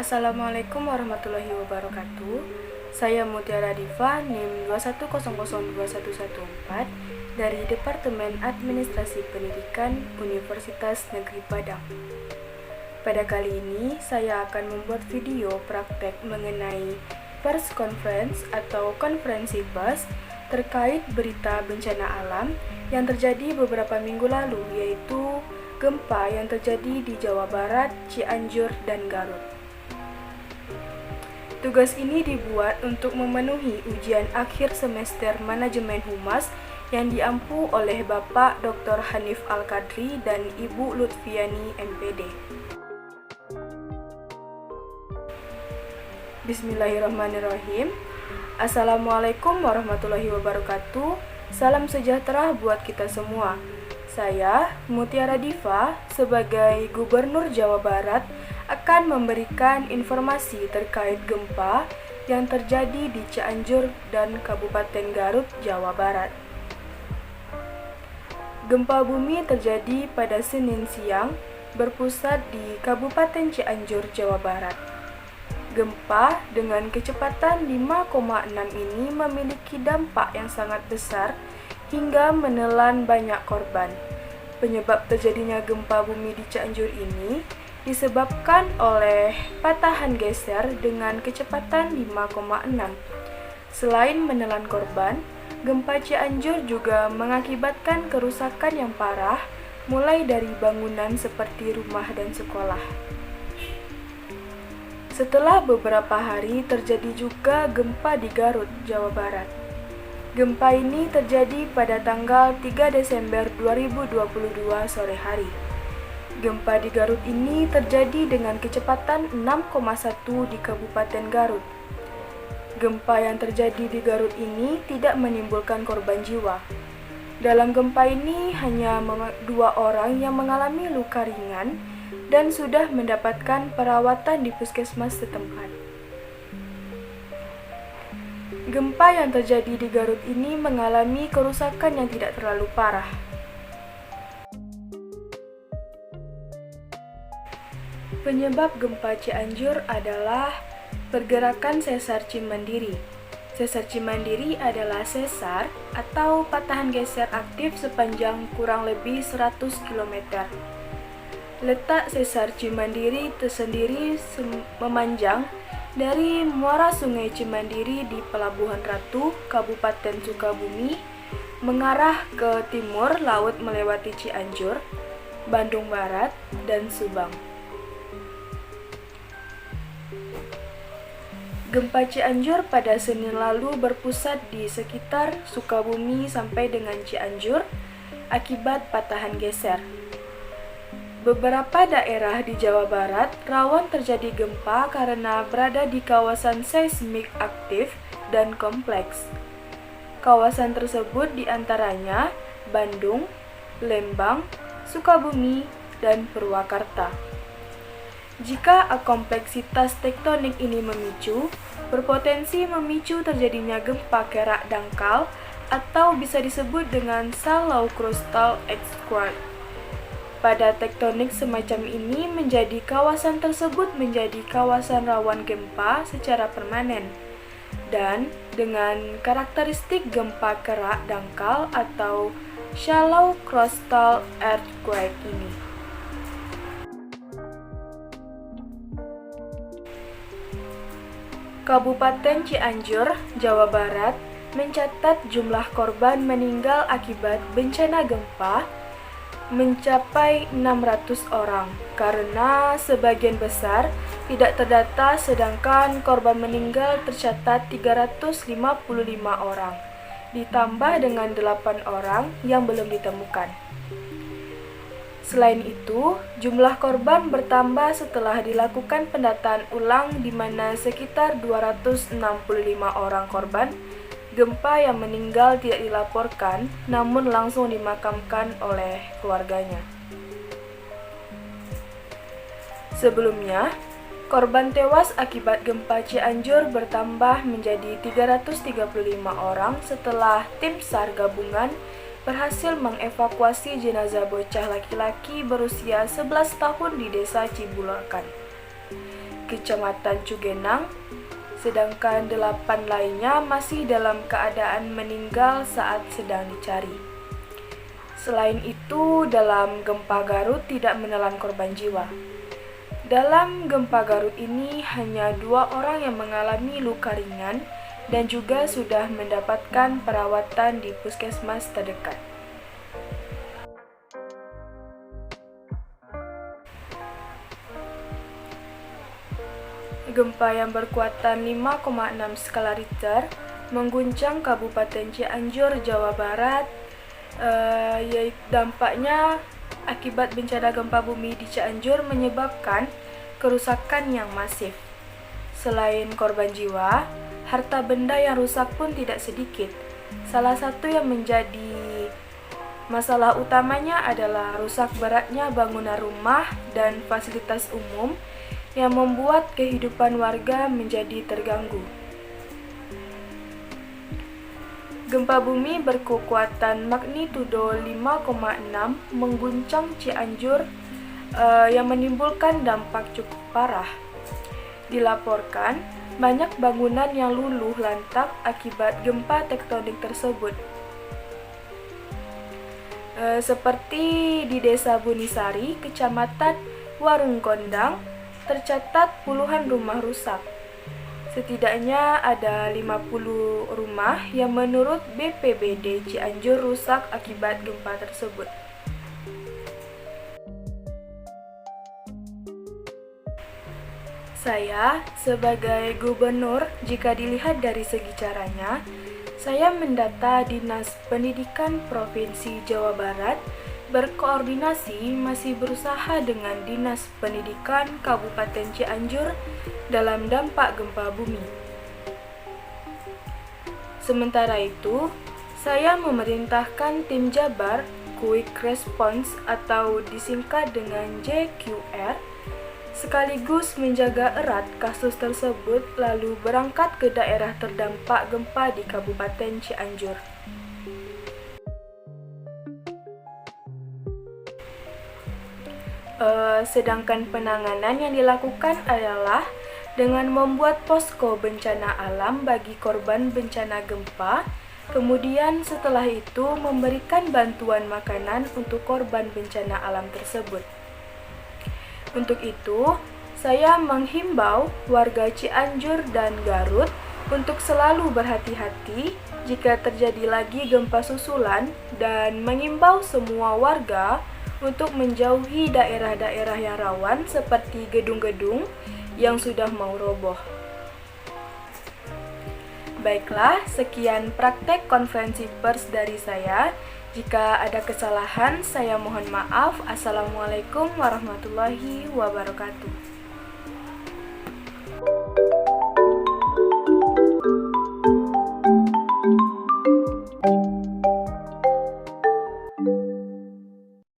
Assalamualaikum warahmatullahi wabarakatuh. Saya Mutiara Diva, NIM 210021114 dari Departemen Administrasi Pendidikan Universitas Negeri Padang. Pada kali ini, saya akan membuat video praktek mengenai pers conference atau konferensi pers terkait berita bencana alam yang terjadi beberapa minggu lalu, yaitu gempa yang terjadi di Jawa Barat, Cianjur, dan Garut. Tugas ini dibuat untuk memenuhi ujian akhir semester Manajemen Humas yang diampu oleh Bapak Dr. Hanif Al-Kadri dan Ibu Lutfiani MPD. Bismillahirrahmanirrahim. Assalamualaikum warahmatullahi wabarakatuh. Salam sejahtera buat kita semua. Saya, Mutiara Diva, sebagai Gubernur Jawa Barat, akan memberikan informasi terkait gempa yang terjadi di Cianjur dan Kabupaten Garut, Jawa Barat. Gempa bumi terjadi pada Senin siang, berpusat di Kabupaten Cianjur, Jawa Barat. Gempa dengan kecepatan 5,6 ini memiliki dampak yang sangat besar hingga menelan banyak korban. Penyebab terjadinya gempa bumi di Cianjur ini disebabkan oleh patahan geser dengan kecepatan 5,6. Selain menelan korban, gempa Cianjur juga mengakibatkan kerusakan yang parah, mulai dari bangunan seperti rumah dan sekolah. Setelah beberapa hari terjadi juga gempa di Garut, Jawa Barat. Gempa ini terjadi pada tanggal 3 Desember 2022 sore hari. Gempa di Garut ini terjadi dengan kecepatan 6,1 di Kabupaten Garut. Gempa yang terjadi di Garut ini tidak menimbulkan korban jiwa. Dalam gempa ini hanya 2 orang yang mengalami luka ringan dan sudah mendapatkan perawatan di puskesmas setempat. Gempa yang terjadi di Garut ini mengalami kerusakan yang tidak terlalu parah. Penyebab gempa Cianjur adalah pergerakan sesar Cimandiri. Sesar Cimandiri adalah sesar atau patahan geser aktif sepanjang kurang lebih 100 km. Letak sesar Cimandiri tersendiri memanjang dari muara Sungai Cimandiri di Pelabuhan Ratu, Kabupaten Sukabumi, mengarah ke timur laut melewati Cianjur, Bandung Barat, dan Subang. Gempa Cianjur pada Senin lalu berpusat di sekitar Sukabumi sampai dengan Cianjur akibat patahan geser. Beberapa daerah di Jawa Barat rawan terjadi gempa karena berada di kawasan seismik aktif dan kompleks. Kawasan tersebut diantaranya Bandung, Lembang, Sukabumi, dan Purwakarta. Jika kompleksitas tektonik ini memicu, berpotensi memicu terjadinya gempa kerak dangkal atau bisa disebut dengan shallow crustal earthquake. Pada tektonik semacam ini menjadi kawasan tersebut menjadi kawasan rawan gempa secara permanen dan dengan karakteristik gempa kerak dangkal atau shallow crustal earthquake ini. Kabupaten Cianjur, Jawa Barat mencatat jumlah korban meninggal akibat bencana gempa mencapai 600 orang karena sebagian besar tidak terdata, sedangkan korban meninggal tercatat 355 orang ditambah dengan 8 orang yang belum ditemukan. Selain itu, jumlah korban bertambah setelah dilakukan pendataan ulang di mana sekitar 265 orang korban gempa yang meninggal tidak dilaporkan namun langsung dimakamkan oleh keluarganya. Sebelumnya, korban tewas akibat gempa Cianjur bertambah menjadi 335 orang setelah tim SAR gabungan berhasil mengevakuasi jenazah bocah laki-laki berusia 11 tahun di Desa Cibulakan. Kecamatan Cugenang, sedangkan 8 lainnya masih dalam keadaan meninggal saat sedang dicari. Selain itu, dalam gempa Garut tidak menelan korban jiwa. Dalam gempa Garut ini hanya 2 orang yang mengalami luka ringan dan juga sudah mendapatkan perawatan di puskesmas terdekat. Gempa yang berkuatan 5,6 skala Richter mengguncang Kabupaten Cianjur, Jawa Barat. Dampaknya akibat bencana gempa bumi di Cianjur menyebabkan kerusakan yang masif. Selain korban jiwa, harta benda yang rusak pun tidak sedikit. Salah satu yang menjadi masalah utamanya adalah rusak beratnya bangunan rumah dan fasilitas umum yang membuat kehidupan warga menjadi terganggu. Gempa bumi berkekuatan magnitudo 5,6 mengguncang Cianjur yang menimbulkan dampak cukup parah. Dilaporkan, banyak bangunan yang luluh lantak akibat gempa tektonik tersebut. Seperti di Desa Bunisari, Kecamatan Warung-Gondang, tercatat puluhan rumah rusak. Setidaknya ada 50 rumah yang menurut BPBD Cianjur rusak akibat gempa tersebut. Saya sebagai gubernur, jika dilihat dari segi caranya, saya mendata Dinas Pendidikan Provinsi Jawa Barat berkoordinasi masih berusaha dengan Dinas Pendidikan Kabupaten Cianjur dalam dampak gempa bumi. Sementara itu, saya memerintahkan tim Jabar Quick Response atau disingkat dengan JQR sekaligus menjaga erat kasus tersebut lalu berangkat ke daerah terdampak gempa di Kabupaten Cianjur. Sedangkan penanganan yang dilakukan adalah dengan membuat posko bencana alam bagi korban bencana gempa, kemudian setelah itu memberikan bantuan makanan untuk korban bencana alam tersebut. Untuk itu, saya menghimbau warga Cianjur dan Garut untuk selalu berhati-hati jika terjadi lagi gempa susulan dan mengimbau semua warga untuk menjauhi daerah-daerah yang rawan seperti gedung-gedung yang sudah mau roboh. Baiklah, sekian praktek konferensi pers dari saya. Jika ada kesalahan, saya mohon maaf. Assalamualaikum warahmatullahi wabarakatuh.